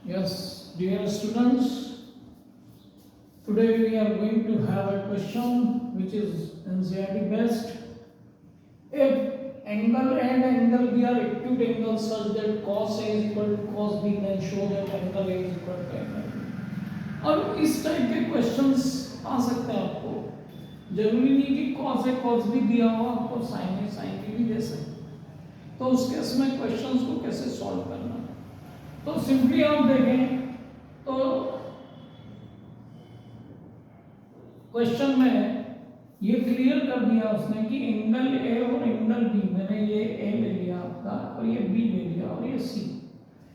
Yes, dear students, today we are going to have a question which is NCERT based. If angle and angle B are acute angles such that cos A is equal to cos B, then show that angle A is equal to angle B. और इस type के questions आ सकते हैं आपको, जरूरी नहीं कि cos A cos B दिया हो, आपको sin A sin B भी दे सकते हैं। तो उस केस में क्वेश्चंस को कैसे सॉल्व करना है, तो सिंपली आप देखें तो क्वेश्चन में ये क्लियर कर दिया उसने कि एंगल ए और एंगल बी, मैंने ये ए ले लिया आपका और ये बी ले लिया और ये सी।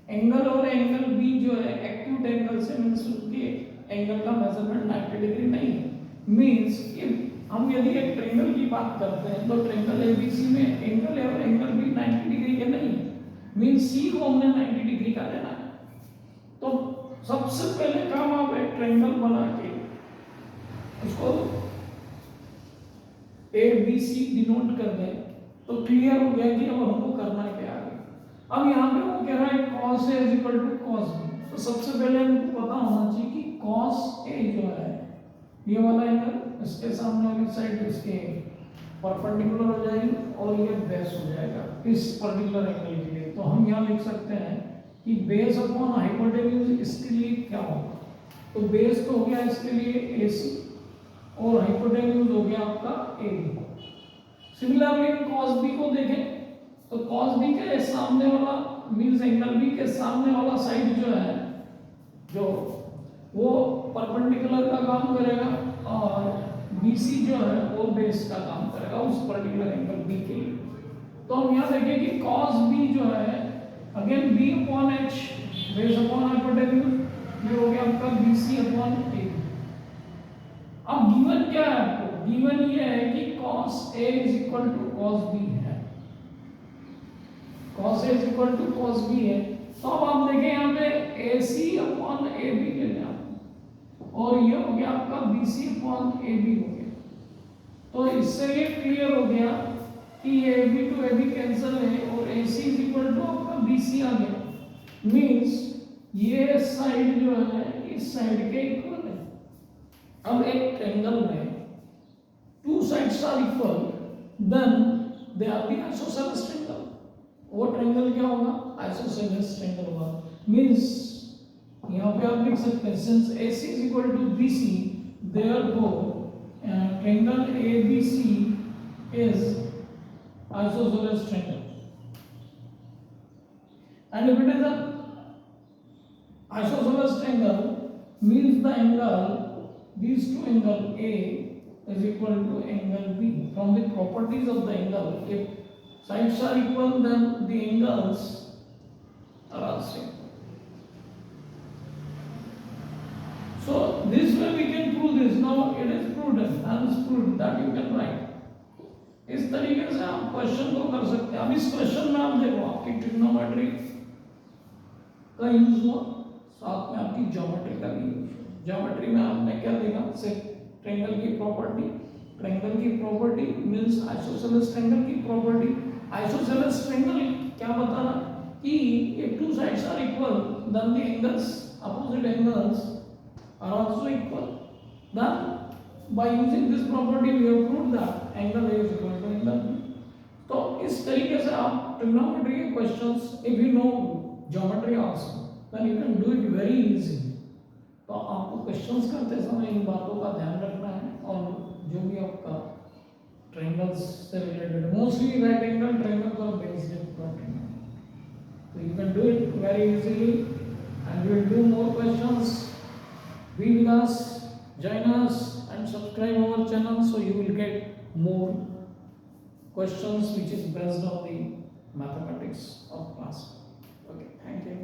एंगल और एंगल बी जो है एक्यूट एंगल से मीन्स उनके एंगल का मेजरमेंट 90 डिग्री नहीं है। मीन्स हम यदि एक ट्रायंगल की बात करते हैं तो ट्रायंगल एबीसी में एंगल ए और एंगल बी 90 डिग्री के नहीं है। मीन्स सी को हमने 90 डिग्री का लेना है। तो सबसे पहले काम आप एक ट्रायंगल बना के उसको ए बी सी डिनोट कर दें तो क्लियर हो गया कि अब हमको करना है क्या आगे। अब यहाँ पे वो कह रहा है cos A is equal to cos B, तो सबसे पहले हमको पता होना चाहिए कि cos A जो है ये वाला एंगल इसके सामने वाली साइड इसके परपेंडिकुलर हो जाएगी और ये बेस हो जाएगा इस पर्टिकुलर एंगल के लिए। तो हम यहाँ लिख सकते हैं कि बेस अपॉन हाइपोटेन्यूज इसके लिए क्या होगा, तो बेस तो हो गया इसके लिए AC और हाइपोटेन्यूज हो गया आपका AB। सिमिलरली cos B को देखें तो cos B के सामने वाला मींस एंगल B के सामने वाला साइड जो है जो वो परपेंडिकुलर का काम करेगा और BC जो है वो बेस का काम करेगा उस पर्टिकुलर एंगल B के लिए। तो हम यहाँ देखें कि cos B जो है again B upon H base upon hypotenuse ये हो गया आपका BC अपॉन AB। अब गिवन क्या है आपको, गिवन ये है कि cos A is equal to cos B है, cos A is equal to cos B है। तो अब आप देखें यहाँ पे AC अपॉन AB ले लें आप और ये हो गया आपका BC अपॉन AB हो गया। तो इससे ये क्लियर हो गया कि ये AB टू AB कैंसिल है और AC is equal to आपका BC आ गया। मींस ये साइड जो है इस साइड के इक्वल है। अब एक ट्रायंगल में two sides are equal then they are the isosceles triangle. वो ट्रायंगल क्या होगा, आइसोसेलेस ट्रायंगल होगा। मींस यहाँ पे आप लिख सकते हैं since AC is equal to BC therefore triangle ABC is isosceles triangle, and if it is an isosceles triangle means the angle these two angle A is equal to angle B. From the properties of the angle, if sides are equal then the angles are also equal. So this way we can prove this. Now it is proved and it's proved that you can write. इस तरीके से आप question को कर सकते हैं। अब इस क्वेश्चन में आप देखो आपकी ट्रिग्नोमेट्री का यूज हुआ, साथ में आपकी ज्योमेट्री का भी यूज। ज्योमेट्री में आपने क्या देखा, सिर्फ ट्रायंगल की प्रॉपर्टी, ट्रायंगल की प्रॉपर्टी मींस आइसोसेलेस ट्रायंगल की प्रॉपर्टी। आइसोसेलेस ट्रायंगल क्या बताना कि if two sides are equal then the angles opposite angles are also equal। then by using this property we have proved that angle A is equal to angle B। तो इस तरीके से आप trigonometry के questions if you know geometry also then you can do it very easily। तो आपको questions करते समय इन बातों का ध्यान रखना है और जो भी आपका ट्रायंगल्स से related mostly right angle triangle का बेस्ड है, तो you can do it very easily and we will do more questions. Be with us, join us and subscribe our channel so you will get more questions which is based on the mathematics of class। Okay, thank you।